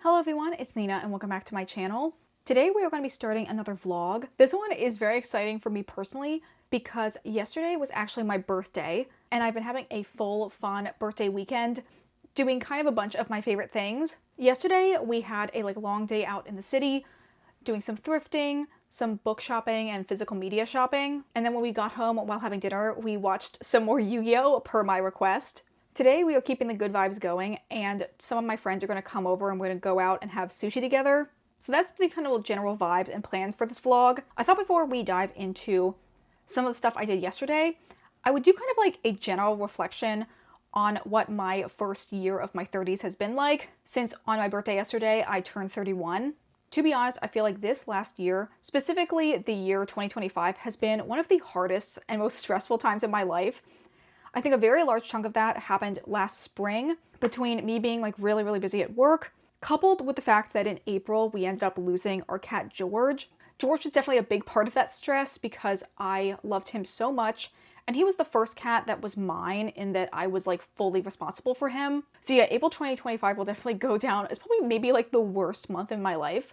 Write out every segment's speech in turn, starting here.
Hello everyone, it's Nina and welcome back to my channel. Today we are going to be starting another vlog. This one is very exciting for me personally because yesterday was actually my birthday and I've been having a full fun birthday weekend doing kind of a bunch of my favorite things. Yesterday we had a long day out in the city doing some thrifting, some book shopping and physical media shopping. And then when we got home while having dinner, we watched some more Yu-Gi-Oh! Per my request. Today we are keeping the good vibes going and some of my friends are going to come over and we're going to go out and have sushi together. So that's the kind of general vibes and plans for this vlog. I thought before we dive into some of the stuff I did yesterday, I would do kind of like a general reflection on what my first year of my 30s has been like, since on my birthday yesterday I turned 31. To be honest, I feel like this last year, specifically the year 2025, has been one of the hardest and most stressful times of my life. I think a very large chunk of that happened last spring between me being really busy at work, coupled with the fact that in April we ended up losing our cat George. George was definitely a big part of that stress because I loved him so much and he was the first cat that was mine in that I was fully responsible for him. So yeah, April 2025 will definitely go down as probably maybe the worst month in my life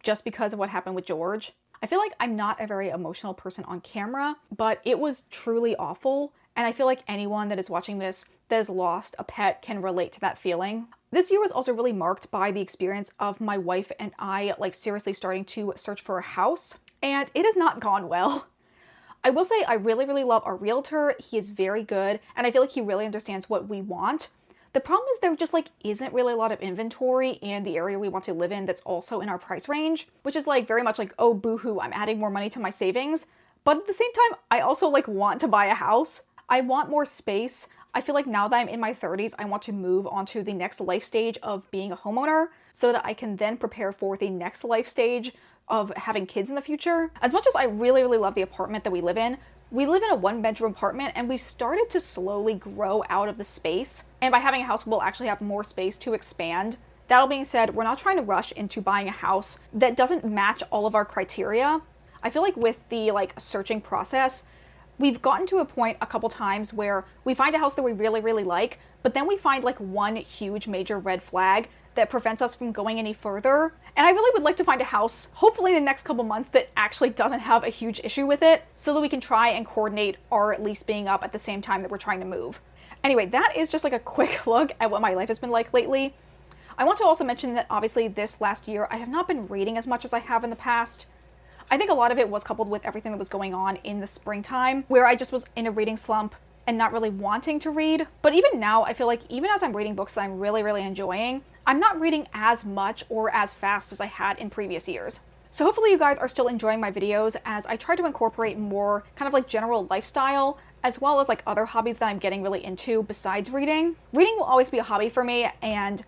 just because of what happened with George. I feel like I'm not a very emotional person on camera, but it was truly awful. And I feel like anyone that is watching this that has lost a pet can relate to that feeling. This year was also really marked by the experience of my wife and I seriously starting to search for a house, and it has not gone well. I will say I really love our realtor. He is very good and I feel like he really understands what we want. The problem is there just isn't really a lot of inventory in the area we want to live in that's also in our price range, which is very much oh boohoo, I'm adding more money to my savings. But at the same time, I also want to buy a house. I want more space. I feel like now that I'm in my 30s, I want to move on to the next life stage of being a homeowner so that I can then prepare for the next life stage of having kids in the future. As much as I really love the apartment that we live in a one-bedroom apartment and we've started to slowly grow out of the space. And by having a house, we'll actually have more space to expand. That all being said, we're not trying to rush into buying a house that doesn't match all of our criteria. I feel like with the searching process, we've gotten to a point a couple times where we find a house that we really like, but then we find one huge major red flag that prevents us from going any further. And I really would like to find a house, hopefully in the next couple months, that actually doesn't have a huge issue with it so that we can try and coordinate our lease being up at the same time that we're trying to move. Anyway, that is just a quick look at what my life has been like lately. I want to also mention that obviously this last year I have not been reading as much as I have in the past. I think a lot of it was coupled with everything that was going on in the springtime, where I just was in a reading slump and not really wanting to read. But even now, I feel like even as I'm reading books that I'm really enjoying, I'm not reading as much or as fast as I had in previous years. So hopefully you guys are still enjoying my videos as I try to incorporate more kind of general lifestyle, as well as other hobbies that I'm getting really into besides reading. Reading will always be a hobby for me, and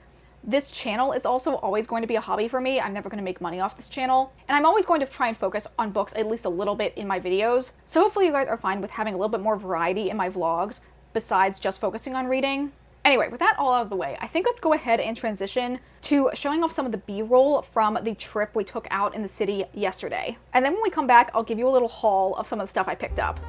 this channel is also always going to be a hobby for me. I'm never going to make money off this channel. And I'm always going to try and focus on books at least a little bit in my videos. So hopefully you guys are fine with having a little bit more variety in my vlogs besides just focusing on reading. Anyway, with that all out of the way, I think let's go ahead and transition to showing off some of the B-roll from the trip we took out in the city yesterday. And then when we come back, I'll give you a little haul of some of the stuff I picked up.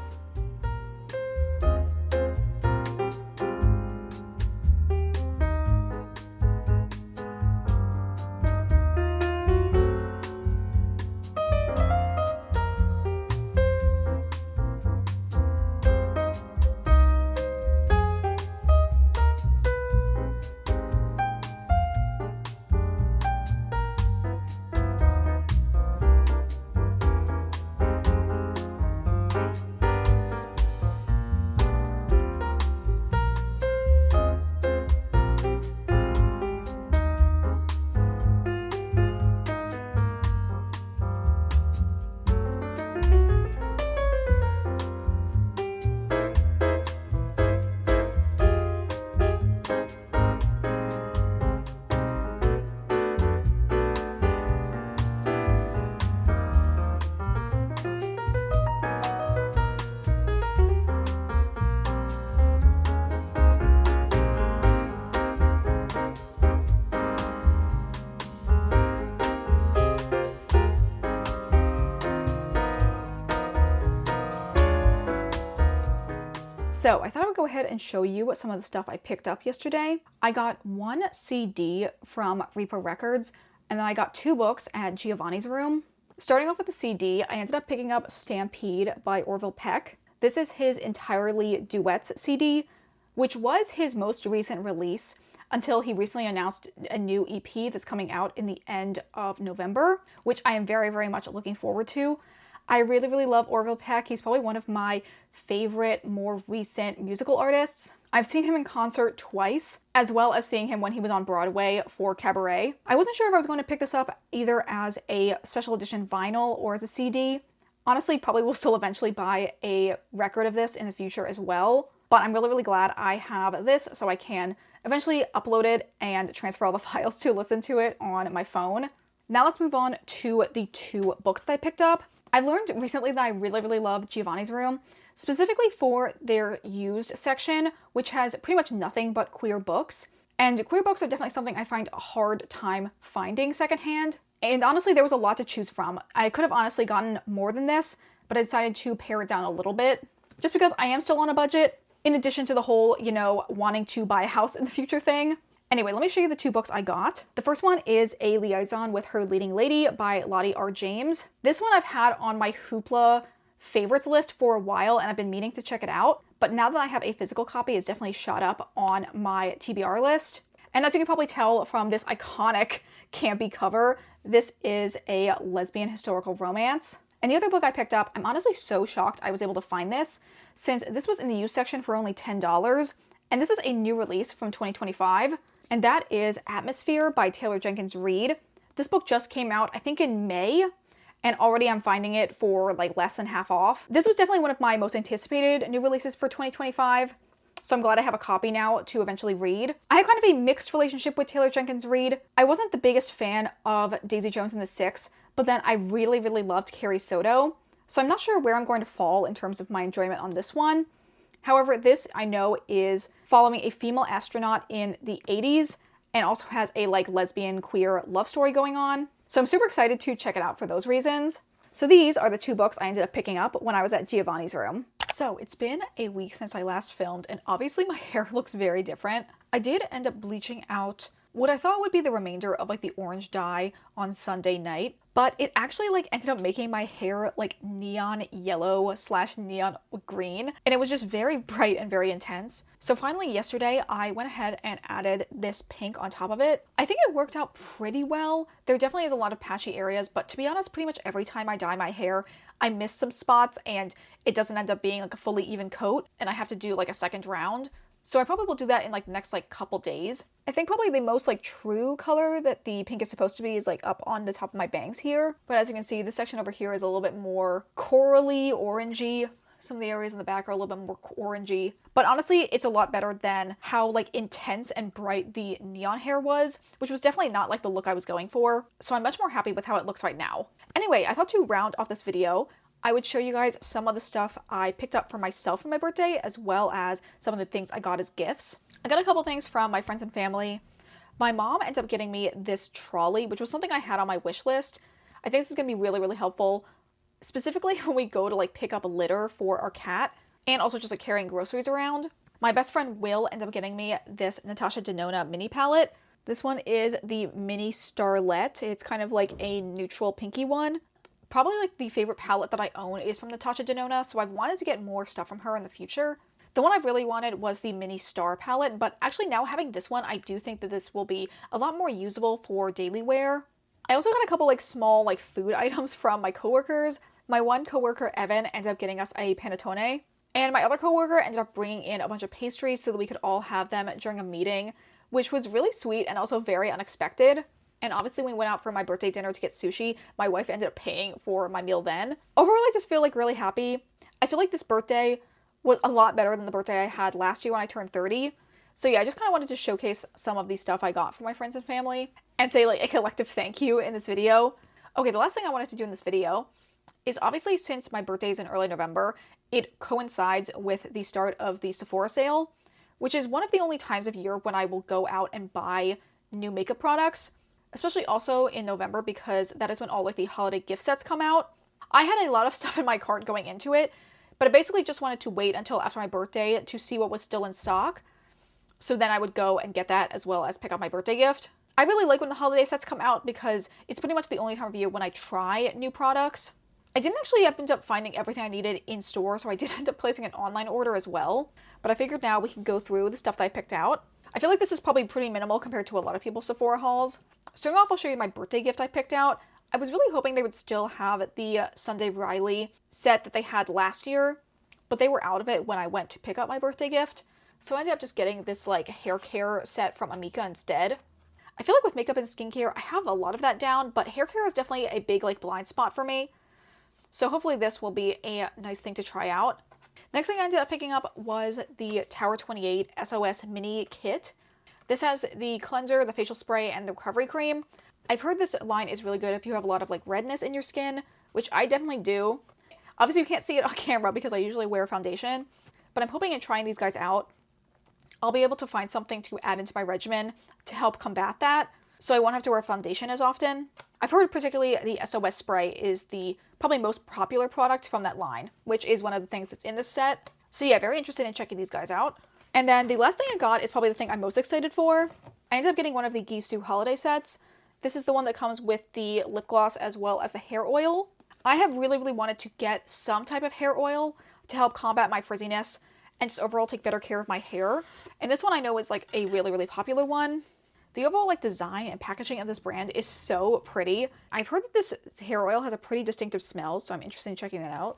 So I thought I would go ahead and show you some of the stuff I picked up yesterday. I got one CD from Repo Records, and then I got 2 books at Giovanni's Room. Starting off with the CD, I ended up picking up Stampede by Orville Peck. This is his entirely duets CD, which was his most recent release until he recently announced a new EP that's coming out in the end of November, which I am very, very much looking forward to. I really, really love Orville Peck. He's probably one of my favorite, more recent musical artists. I've seen him in concert twice, as well as seeing him when he was on Broadway for Cabaret. I wasn't sure if I was going to pick this up either as a special edition vinyl or as a CD. Honestly, probably will still eventually buy a record of this in the future as well. But I'm really, really glad I have this so I can eventually upload it and transfer all the files to listen to it on my phone. Now let's move on to the 2 books that I picked up. I've learned recently that I really, really love Giovanni's Room, specifically for their used section, which has pretty much nothing but queer books. And queer books are definitely something I find a hard time finding secondhand. And honestly, there was a lot to choose from. I could have honestly gotten more than this, but I decided to pare it down a little bit, just because I am still on a budget, in addition to the whole, wanting to buy a house in the future thing. Anyway, let me show you the 2 books I got. The first one is A Liaison with Her Leading Lady by Lottie R. James. This one I've had on my Hoopla favorites list for a while, and I've been meaning to check it out. But now that I have a physical copy, it's definitely shot up on my TBR list. And as you can probably tell from this iconic campy cover, this is a lesbian historical romance. And the other book I picked up, I'm honestly so shocked I was able to find this, since this was in the used section for only $10. And this is a new release from 2025. And that is Atmosphere by Taylor Jenkins Reid. This book just came out, I think, in May, and already I'm finding it for like less than half off. This was definitely one of my most anticipated new releases for 2025, so I'm glad I have a copy now to eventually read. I have kind of a mixed relationship with Taylor Jenkins Reid. I wasn't the biggest fan of Daisy Jones and the Six, but then I really, really loved Carrie Soto, so I'm not sure where I'm going to fall in terms of my enjoyment on this one. However, this I know is following a female astronaut in the 80s and also has a lesbian queer love story going on. So I'm super excited to check it out for those reasons. So these are the 2 books I ended up picking up when I was at Giovanni's Room. So it's been a week since I last filmed, and obviously my hair looks very different. I did end up bleaching out what I thought would be the remainder of the orange dye on Sunday night, but it actually ended up making my hair neon yellow / neon green, and it was just very bright and very intense. So finally yesterday I went ahead and added this pink on top of it. I think it worked out pretty well. There definitely is a lot of patchy areas, but to be honest, pretty much every time I dye my hair, I miss some spots and it doesn't end up being a fully even coat, and I have to do a second round. So I probably will do that in the next couple days. I think probably the most true color that the pink is supposed to be is up on the top of my bangs here. But as you can see, this section over here is a little bit more corally, orangey. Some of the areas in the back are a little bit more orangey. But honestly, it's a lot better than how intense and bright the neon hair was, which was definitely not the look I was going for. So I'm much more happy with how it looks right now. Anyway, I thought to round off this video, I would show you guys some of the stuff I picked up for myself for my birthday, as well as some of the things I got as gifts. I got a couple things from my friends and family. My mom ended up getting me this trolley, which was something I had on my wish list. I think this is going to be really, really helpful, specifically when we go to pick up a litter for our cat, and also just carrying groceries around. My best friend Will ended up getting me this Natasha Denona mini palette. This one is the Mini Starlet. It's kind of a neutral pinky one. Probably the favorite palette that I own is from Natasha Denona, so I've wanted to get more stuff from her in the future. The one I really wanted was the Mini Star palette, but actually now having this one, I do think that this will be a lot more usable for daily wear. I also got a couple small food items from my coworkers. My one coworker, Evan, ended up getting us a panettone, and my other coworker ended up bringing in a bunch of pastries so that we could all have them during a meeting, which was really sweet and also very unexpected. And obviously when we went out for my birthday dinner to get sushi, my wife ended up paying for my meal then. Overall, I just feel really happy. I feel this birthday was a lot better than the birthday I had last year when I turned 30. So yeah, I just kind of wanted to showcase some of the stuff I got from my friends and family and say a collective thank you in this video. Okay, the last thing I wanted to do in this video is obviously since my birthday is in early November, it coincides with the start of the Sephora sale, which is one of the only times of year when I will go out and buy new makeup products. Especially also in November because that is when all the holiday gift sets come out. I had a lot of stuff in my cart going into it But I basically just wanted to wait until after my birthday to see what was still in stock. So then I would go and get that as well as pick up my birthday gift. I really like when the holiday sets come out because it's pretty much the only time of year when I try new products. I didn't actually end up finding everything I needed in store, so I did end up placing an online order as well. But I figured now we can go through the stuff that I picked out. I feel like this is probably pretty minimal compared to a lot of people's Sephora hauls. Starting off, I'll show you my birthday gift I picked out. I was really hoping they would still have the Sunday Riley set that they had last year, but they were out of it when I went to pick up my birthday gift. So I ended up just getting this like hair care set from Amika instead. I feel like with makeup and skincare, I have a lot of that down, but hair care is definitely a big like blind spot for me. So hopefully this will be a nice thing to try out. Next thing I ended up picking up was the Tower 28 SOS Mini Kit. This has the cleanser, the facial spray, and the recovery cream. I've heard this line is really good if you have a lot of like redness in your skin, which I definitely do. Obviously you can't see it on camera because I usually wear foundation, but I'm hoping in trying these guys out, I'll be able to find something to add into my regimen to help combat that, so I won't have to wear foundation as often. I've heard particularly the SOS spray is the probably most popular product from that line, which is one of the things that's in this set. So yeah, very interested in checking these guys out. And then the last thing I got is probably the thing I'm most excited for. I ended up getting one of the Gisou holiday sets. This is the one that comes with the lip gloss as well as the hair oil. I have really wanted to get some type of hair oil to help combat my frizziness and just overall take better care of my hair. And this one I know is like a really popular one. The overall like design and packaging of this brand is so pretty. I've heard that this hair oil has a pretty distinctive smell, so I'm interested in checking that out.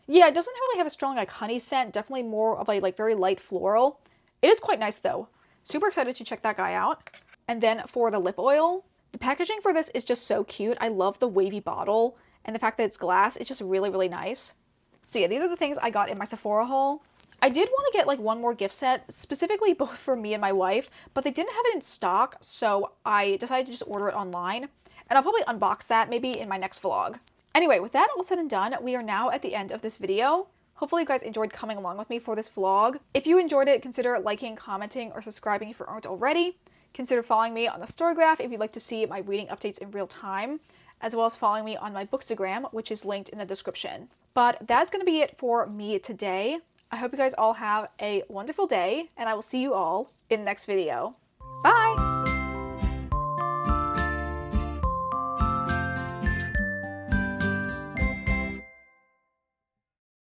Yeah, it doesn't really have a strong like honey scent, definitely more of a like very light floral. It is quite nice though. Super excited to check that guy out. And then for the lip oil, the packaging for this is just so cute. I love the wavy bottle and the fact that it's glass. It's just really nice. So yeah, these are the things I got in my Sephora haul. I did want to get like one more gift set, specifically both for me and my wife, but they didn't have it in stock, so I decided to just order it online. And I'll probably unbox that maybe in my next vlog. Anyway, with that all said and done, we are now at the end of this video. Hopefully you guys enjoyed coming along with me for this vlog. If you enjoyed it, consider liking, commenting, or subscribing if you aren't already. Consider following me on the Storygraph if you'd like to see my reading updates in real time, as well as following me on my Bookstagram, which is linked in the description. But that's going to be it for me today. I hope you guys all have a wonderful day, and I will see you all in the next video.